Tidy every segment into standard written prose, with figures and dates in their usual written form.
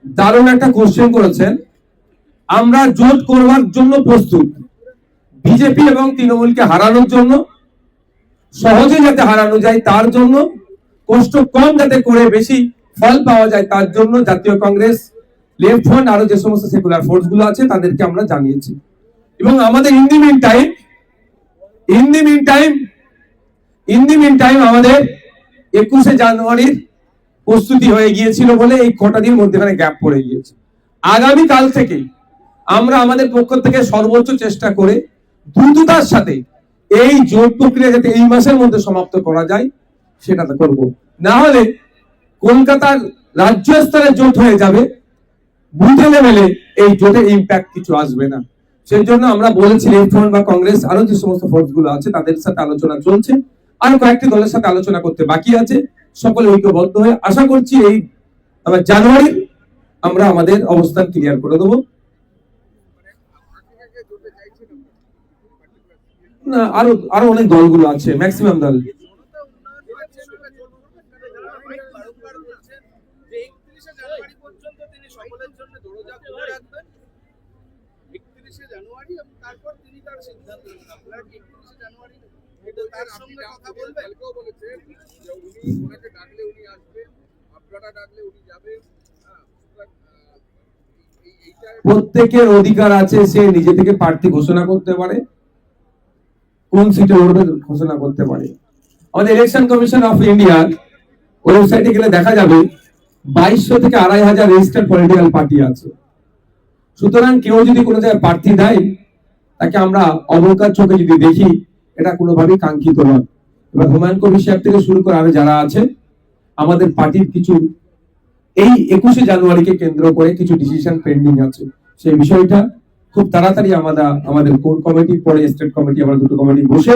দারুণ একটা কোশ্চেন করেছেন। আমরা জোট করবার জন্য প্রস্তুত, বিজেপি এবং তৃণমূলকে হারানোর জন্য, সহজে যাতে হারানো যায় তার জন্য, কষ্ট কম যাতে করে বেশি ফল পাওয়া যায় তার জন্য জাতীয় কংগ্রেস, লেফট ফ্রন্ট, আরো যে সমস্ত সেকুলার ফোর্স গুলো আছে তাদেরকে আমরা জানিয়েছি। এবং আমাদের ইন দি মিন টাইম আমাদের 21শে জানুয়ারির প্রস্তুতি হয়ে গিয়েছিল বলে এই কটা দিন মধ্যখানে গ্যাপ পড়ে গিয়েছে। আগামী কাল থেকে আমরা আমাদের পক্ষ থেকে সর্বোচ্চ চেষ্টা করে দ্রুততার সাথে এই জোট প্রক্রিয়া যাতে এই মাসের মধ্যে সমাপ্ত করা যায় সেটা করব। না হলে কলকাতার রাজ্য স্তরে জোট হয়ে যাবে, বুথে লেভেলে এই জোটের ইম্প্যাক্ট কিছু আসবে না। সেই জন্য আমরা বলেছি লেফট ফ্রন্ট বা কংগ্রেস আরো যে সমস্ত ফোর্স গুলো আছে তাদের সাথে আলোচনা চলছে, আর কয়েকটি দলের সাথে আলোচনা করতে বাকি আছে। সকলে ঐক্যবদ্ধ হয়ে আশা করছি এই জানুয়ারি আমরা আমাদের অবস্থান ক্লিয়ার করে দেবো। না, আরো অনেক দলগুলো আছে, ম্যাক্সিমাম দল। প্রত্যেকের অধিকার আছে, সে নিজে থেকে প্রার্থী ঘোষণা করতে পারে, কোন সিটে লড়বে ঘোষণা করতে পারে। আমাদের ইলেকশন কমিশন অফ ইন্ডিয়ার ওয়েবসাইটে গেলে দেখা যাবে 2200 থেকে 2500 রেজিস্টার্ড পলিটিক্যাল পার্টি আছে। সুতরাং কেউ যদি কোনো জায়গায় প্রার্থী দেয় তাকে আমরা অবকার চোখে যদি দেখি এটা কোনোভাবেই কাঙ্ক্ষিত নয়। এবার হুমায়ুন কবির সাহেব থেকে শুরু করে আরো যারা আছে, আমাদের পার্টির কিছু এই 21শে জানুয়ারিকে কেন্দ্র করে কিছু ডিসিশন পেন্ডিং আছে। সেই বিষয়টা খুব তাড়াতাড়ি আমাদের কোর কমিটি, পরে স্টেট কমিটি, আমরা দুটো কমিটি বসে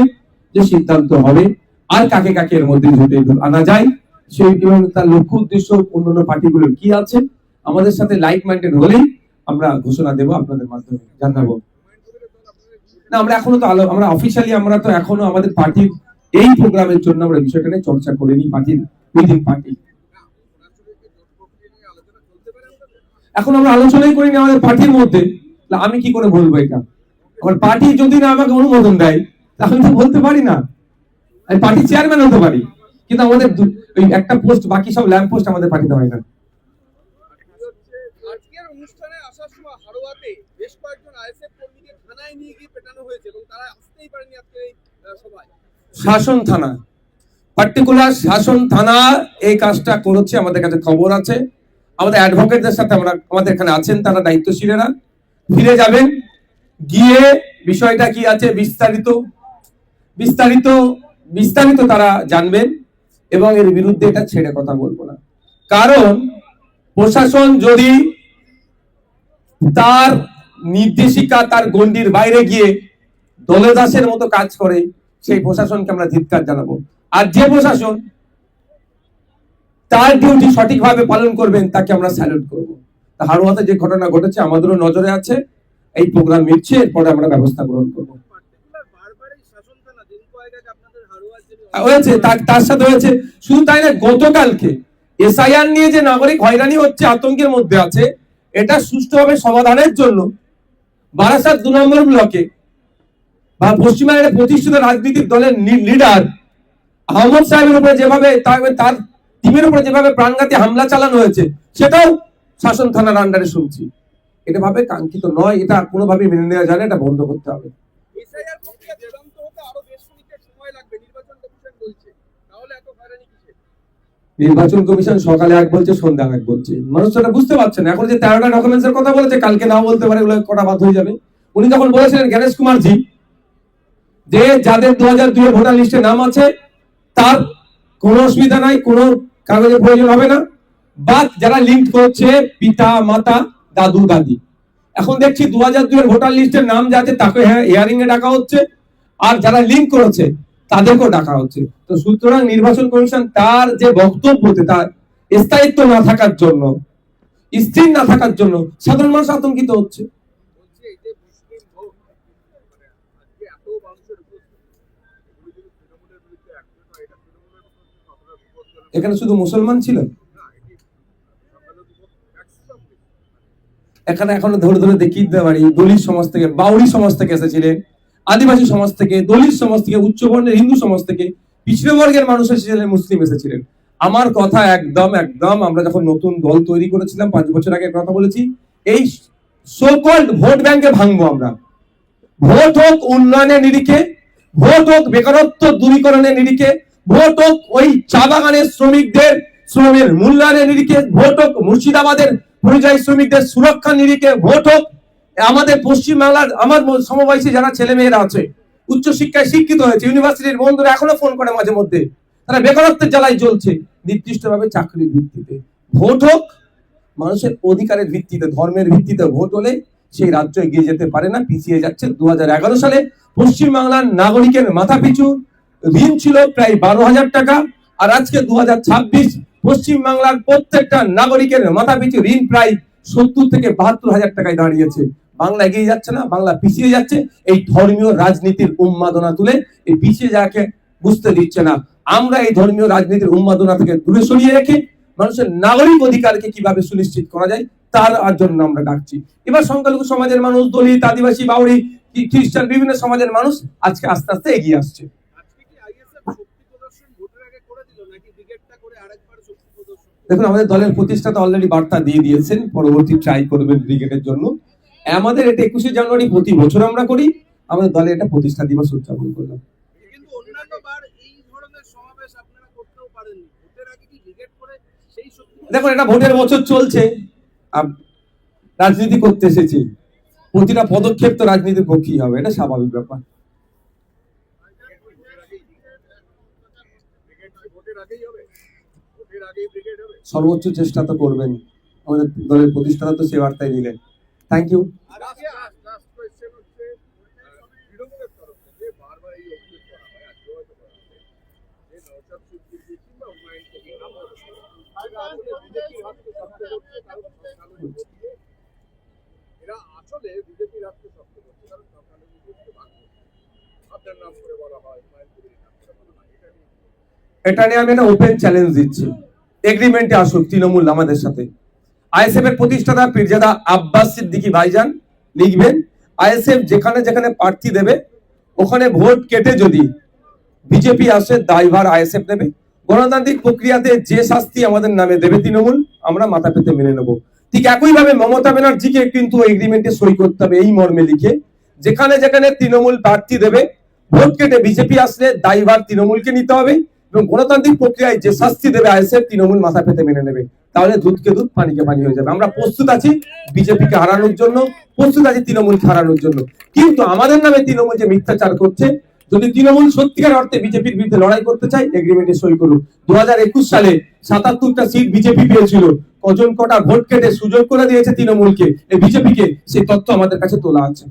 যে সিদ্ধান্ত হবে আর কাকে কাকে এর মধ্যে জোটে আনা যায় সেই, এবং তার লক্ষ্য উদ্দেশ্য অন্যান্য পার্টিগুলোর কি আছে আমাদের সাথে লাইক মাইন্ডেড হলেই আমরা ঘোষণা দেব, আপনাদের মাধ্যমে জানাবো। না, আমরা এখনো তো আমরা অফিশিয়ালি আমরা তো এখনো আমাদের পার্টির এই প্রোগ্রামের জন্য আমরা বিষয়টা নিয়ে চর্চা করিনি পার্টির উইদিন পার্টি। এখন আমরা আলোচনাই করিনি আমাদের পার্টির মধ্যে, আমি কি করে বলবো এটা? আমার পার্টি যদি না আমাকে অনুমোদন দেয় তাহলে তো বলতে পারি না। আমি পার্টি চেয়ারম্যান হতে পারি, কিন্তু আমাদের ওই একটা পোস্ট, বাকি সব ল্যাম্প পোস্ট আমাদের পার্টিতে হয় না। আজকের অনুষ্ঠানে আসার সময় হারোয়াতে বেশ কয়েকজন আইএসএফ কর্মীকে থানায় নিয়ে গিয়ে পেটানো হয়েছে এবং তারা আসতেই পারেনি আজকের এই সভায়। শাসন থানা, পার্টিকুলার শাসন থানা এই কাজটা করেছে, আমাদের কাছে খবর আছে। আমাদের অ্যাডভোকেটদের সাথে আমাদের এখানে আছেন, তারা দায়িত্বশীলেরা ফিরে যাবেন, গিয়ে বিষয়টা কি আছে বিস্তারিত তারা জানবেন, এবং এর বিরুদ্ধে এটা ছেড়ে কথা বলবো না। কারণ প্রশাসন যদি তার নির্দেশিকা, তার গণ্ডির বাইরে গিয়ে দলদাসের মতো কাজ করে, সেই প্রশাসনকে আমরা ধিক্কার জানাবো। আর যে প্রশাসন তার ডিউটি সঠিকভাবে পালন করবেন তাকে আমরা স্যালুট করবো। হারোয়াতে যে ঘটনা ঘটেছে আমাদেরও নজরে আছে, এই প্রোগ্রাম মিটছে, এরপরে আমরা ব্যবস্থা গ্রহণ করবো। হয়েছে, তার সাথে হয়েছে। শুধু তাই না, গতকালকে এসআইআর নিয়ে যে নাগরিক হয়রানি হচ্ছে, আতঙ্কের মধ্যে আছে, এটা সুষ্ঠুভাবে সমাধানের জন্য বারাসাত 2 নম্বর ব্লকে বা পশ্চিমবঙ্গের প্রতিষ্ঠিত রাজনৈতিক দলের লিডার আহমদ সাহেবের উপরে যেভাবে তার টিমের উপরে যেভাবে প্রাণঘাতী হামলা চালানো হয়েছে, সেটাও শাসন থানার আন্ডারে শুনছি। এটা ভাবে কাঙ্ক্ষিত নয়, এটা কোনোভাবে মেনে নেওয়া যায় না, এটা বন্ধ করতে হবে। নির্বাচন কমিশন সকালে এক বলছে, সন্ধ্যা এক বলছে, মানুষ সেটা বুঝতে পারছে না। এখন যে 13টা ডকুমেন্টস এর কথা বলেছে, কালকে নাও বলতে পারে, এগুলো কটা বাদ হয়ে যাবে। উনি যখন বলেছিলেন গণেশ কুমারজি যে যাদের 2002 এর ভোটার লিস্টে নাম আছে তার কোনো অসুবিধা নাই, কোনো কাগজের প্রয়োজন হবে না, বাদ যারা লিঙ্ক করছে পিতা মাতা দাদু দাদি। এখন দেখছি 2002 এর ভোটার লিস্টের নাম যা আছে তাকে হিয়ারিং এ ডাকা হচ্ছে, আর যারা লিঙ্ক করেছে তাদেরকেও ডাকা হচ্ছে। তো সুতরাং নির্বাচন কমিশন তার যে বক্তব্যতে তার স্থায়িত্ব না থাকার জন্য, স্থির না থাকার জন্য সাধারণ মানুষ আতঙ্কিত হচ্ছে। এখানে শুধু মুসলমান ছিল? এখানে এখনো ধরে ধরে দেখিয়ে দিতে পারি, দলিত সমাজ থেকে, বাউরি সমাজ থেকে এসেছিলেন, আদিবাসী সমাজ থেকে, দলিত সমাজ থেকে, উচ্চবর্ণের হিন্দু সমাজ থেকে, পিছড়ে বর্গের মানুষ এসেছিলেন, মুসলিম এসেছিলেন। আমার কথা একদম একদম, আমরা যখন নতুন দল তৈরি করেছিলাম 5 বছর আগে কথা বলেছি, এই সোকল্ড ভোট ব্যাংকে ভাঙবো আমরা। ভোট হোক উন্নয়নের নিরিখে, ভোট হোক বেকারত্ব দূরীকরণের নিরিখে, ভোট হোক ওই চা বাগানের শ্রমিকদের শ্রমের মূল্যায়নের নিরিখে, ভোট হোক মুর্শিদাবাদের পরিযায়ী শ্রমিকদের সুরক্ষার নিরিখে, ভোট হোক আমাদের পশ্চিমবাংলার আমার সমবয়সী যারা ছেলে মেয়েরা আছে উচ্চশিক্ষায় শিক্ষিত হয়েছে, ইউনিভার্সিটির বন্ধুরা এখনো ফোন করে মাঝে মধ্যে, তারা বেকারত্বের জ্বালায় জ্বলছে, নির্দিষ্টভাবে চাকরির ভিত্তিতে। ভোট হোক মানুষের অধিকারের ভিত্তিতে, ধর্মের ভিত্তিতে ভোট হলে সেই রাজ্য এগিয়ে যেতে পারে না, পিছিয়ে যাচ্ছে। 2011 সালে পশ্চিমবাংলার নাগরিকের মাথা পিছু ঋণ ছিল প্রায় 12,000 টাকা, আর আজকে 2026 পশ্চিমবাংলার প্রত্যেকটা নাগরিকের মাথা পিছু ঋণ প্রায় 70 থেকে 72,000 টাকায় দাঁড়িয়েছে। বাংলা এগিয়ে যাচ্ছে না, বাংলা পিছিয়ে যাচ্ছে। এই ধর্মীয় রাজনীতির উন্মাদনা তুলে এই পিছিয়ে যাকে বুঝতে দিচ্ছে না। আমরা এই ধর্মীয় রাজনীতির উন্মাদনা থেকে দূরে সরিয়ে রেখে মানুষের নাগরিক অধিকারকে কিভাবে সুনিশ্চিত করা যায় তার জন্য আমরা ডাকছি। এবার সংখ্যালঘু সমাজের মানুষ, দলিত, আদিবাসী, বাউরি, খ্রিস্টান, বিভিন্ন সমাজের মানুষ আজকে আস্তে আস্তে এগিয়ে আসছে। দেখুন, আমাদের দলের প্রতিষ্ঠাতা অলরেডি বার্তা দিয়ে দিয়েছেন, পরবর্তী ট্রাই করবেন ব্রিগেডের জন্য। আমাদের এটা 21শে জানুয়ারি প্রতি বছর আমরা করি, আমাদের দলে এটা প্রতিষ্ঠা দিবস উদযাপন করলাম। দেখুন, এটা ভোটের বছর চলছে, রাজনীতি করতে এসেছি, প্রতিটা পদক্ষেপ তো রাজনীতির পক্ষেই হবে, এটা স্বাভাবিক ব্যাপার। সর্বোচ্চ চেষ্টা তো করবেন, আমাদের দলের প্রতিষ্ঠাতা তো সে বার্তাই দিলেন। Thank you. এটা নিয়ে আমি একটা ওপেন চ্যালেঞ্জ দিচ্ছি, এগ্রিমেন্টে আসুক তৃণমূল আমাদের সাথে। আইএসএফ এর প্রতিষ্ঠাতা পীরজাদা আব্বাস সিদ্দিকী ভাইজান লিখবেন, আইএসএফ যেখানে যেখানে প্রার্থী দেবে ওখানে ভোট কেটে যদি বিজেপি আসে দায়ভার আইএসএফ নেবে। গণতান্ত্রিক প্রক্রিয়াতে যে শাস্তি আমাদের নামে দেবে তৃণমূল, আমরা মাথা পেতে মেনে নেব। ঠিক একইভাবে মমতা ব্যানার্জিকে কিন্তু এগ্রিমেন্টে সই করতে হবে এই মর্মে লিখে, যেখানে যেখানে তৃণমূল প্রার্থী দেবে ভোট কেটে বিজেপি আসলে দায়ভার তৃণমূলকে নিতে হবে, এবং গণতান্ত্রিক প্রক্রিয়ায় যে শাস্তি দেবে আইএসএফ তৃণমূল মাথা পেতে মেনে নেবে। তাহলে দুধকে দুধ পানিকে পানি হয়ে যাবে। আমরা প্রস্তুত আছি বিজেপিকে হারানোর জন্য, প্রস্তুত আছি তৃণমূলকে হারানোর জন্য। কিন্তু আমাদের নামে তৃণমূল যে মিথ্যাচার করছে, যদি তৃণমূল সত্যিকার অর্থে বিজেপির বিরুদ্ধে লড়াই করতে চায় এগ্রিমেন্টে সই করুন। 2021 সালে 77টা সিট বিজেপি পেয়েছিল, কটা ভোট কেটে সুযোগ করে দিয়েছে তৃণমূলকে, এই বিজেপিকে, সেই তথ্য আমাদের কাছে তোলা আছে।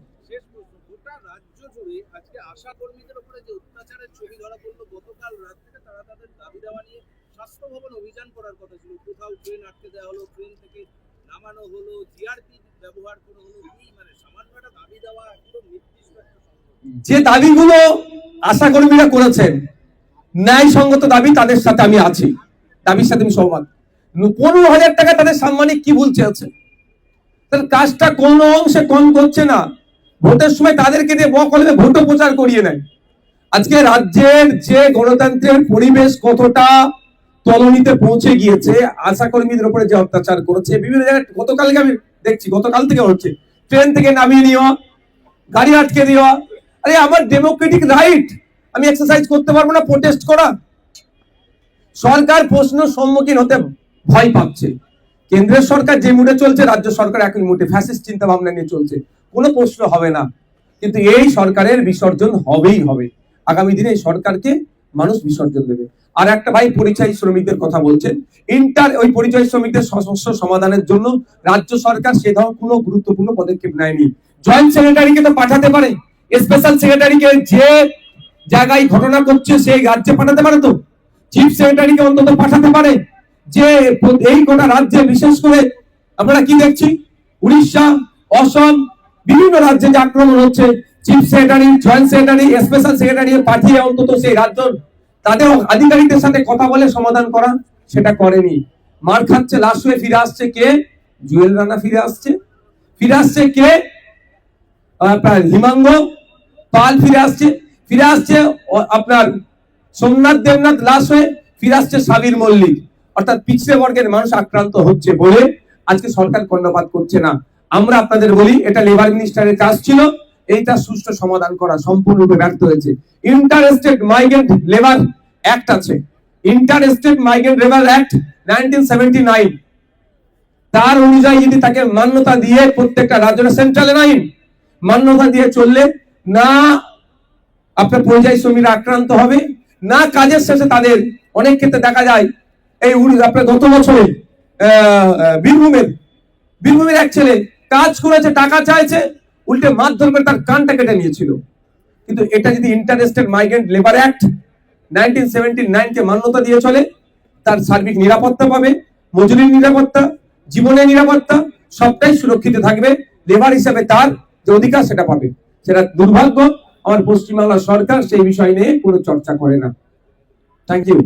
যে দাবিগুলো আশা কর্মীরা করেছেন ন্যায়সঙ্গত দাবি, তাদের সাথে আমি আছি, দাবির সাথে আমি সহমত। 15,000 টাকা তাদের সাম্মানিক কি বলছে আছে, তার কাজটা কোন অংশে কম করছে না। ভোটের সময় তাদেরকে দিয়ে বকলমে ভোটও প্রচার করিয়ে নেয়। আজকে রাজ্যের যে গণতন্ত্রের পরিবেশ কতটা তলনিতে পৌঁছে গিয়েছে, আশা কর্মীদের উপরে যে অত্যাচার করেছে বিভিন্ন জায়গায়, গতকালকে আমি দেখছি, গতকাল থেকে হচ্ছে, ট্রেন থেকে নামিয়ে নেওয়া, গাড়ি আটকে দেওয়া। আরে আমার ডেমোক্রেটিক রাইট, আমি এক্সারসাইজ করতে পারবো না প্রোটেস্ট করা? সরকার প্রশ্ন সম্মুখীন হতে ভয় পাচ্ছে। কেন্দ্রের সরকার যে মুডে চলছে, রাজ্য সরকার একই মুডে ফ্যাসিস্ট চিন্তা ভাবনা নিয়ে চলছে, কোনো প্রশ্ন হবে না। কিন্তু এই সরকারের বিসর্জন হবেই হবে। আগামী দিনে এই সরকারকে মানুষ বিসর্জন দেবে। আর একটা ভাই পরিযায়ী শ্রমিকদের কথা বলছেন, ওই পরিযায়ী শ্রমিকদের সমস্যা সমাধানের জন্য রাজ্য সরকার সে ধরনের কোনো গুরুত্বপূর্ণ পদক্ষেপ নেয়নি। জয়েন্ট সেক্রেটারিকে তো পাঠাতে পারে, স্পেশাল সেক্রেটারিকে যে জায়গায় ঘটনা করছে সেই রাজ্যে পাঠাতে পারে, তো চিফ সেক্রেটারিকে অন্তত পাঠাতে পারে। যে এই গোটা রাজ্যে বিশেষ করে আমরা কি দেখছি, উড়িষ্যা, অসম, বিভিন্ন রাজ্যে যে আক্রমণ হচ্ছে, chief secretary, joint secretary, special secretary পাঠিয়ে অন্তত সেই রাজ্য তাদের আধিকারিকদের সাথে কথা বলে সমাধান করা, সেটা করেনি। মার খাচ্ছে, লাশ হয়ে ফিরে আসছে কে? জুয়েল রানা ফিরে আসছে কে? আপনার হিমাঙ্গ পাল ফিরে আসছে আপনার সোমনাথ দেবনাথ লাশ হয়ে ফিরে আসছে সাবির মল্লিক। অর্থাৎ পিছড়ে বর্গের মানুষ আক্রান্ত হচ্ছে বলে আজকে সরকার কর্ণপাত করছে না। আমরা আপনাদের বলি, এটা লেবার মিনিস্টারের কাজ ছিল, এইটা সুষ্ঠু সমাধান করা সম্পূর্ণরূপে ব্যর্থ হয়েছে। Inter state migrant labour act আছে, inter state migrant labour act 1979, তার অনুযায়ী যদি তাকে মান্যতা দিয়ে প্রত্যেকটা রাজ্যের সেন্ট্রাল আইন মান্যতা দিয়ে চললে না আপনার পরিযায়ী শ্রমিকরা আক্রান্ত হবে, না কাজের শেষে তাদের অনেক ক্ষেত্রে দেখা যায় এই আপনার গত বছরে বীরভূমের এক ছেলে কাজ করেছে, টাকা চাইছে, উল্টে মারধর করে তার কানটা কেটে নিয়েছিল। কিন্তু এটা যদি inter state migrant labour act 1979 কে মান্যতা দিয়ে চলে, তার সার্বিক নিরাপত্তা পাবে, মজুরির নিরাপত্তা, জীবনের নিরাপত্তা সবটাই সুরক্ষিত থাকবে। লেবার হিসেবে তার যে অধিকার সেটা পাবে। সেটা দুর্ভাগ্য আমার পশ্চিমবাংলা সরকার সেই বিষয় নিয়ে কোনো চর্চা করে না। Thank you.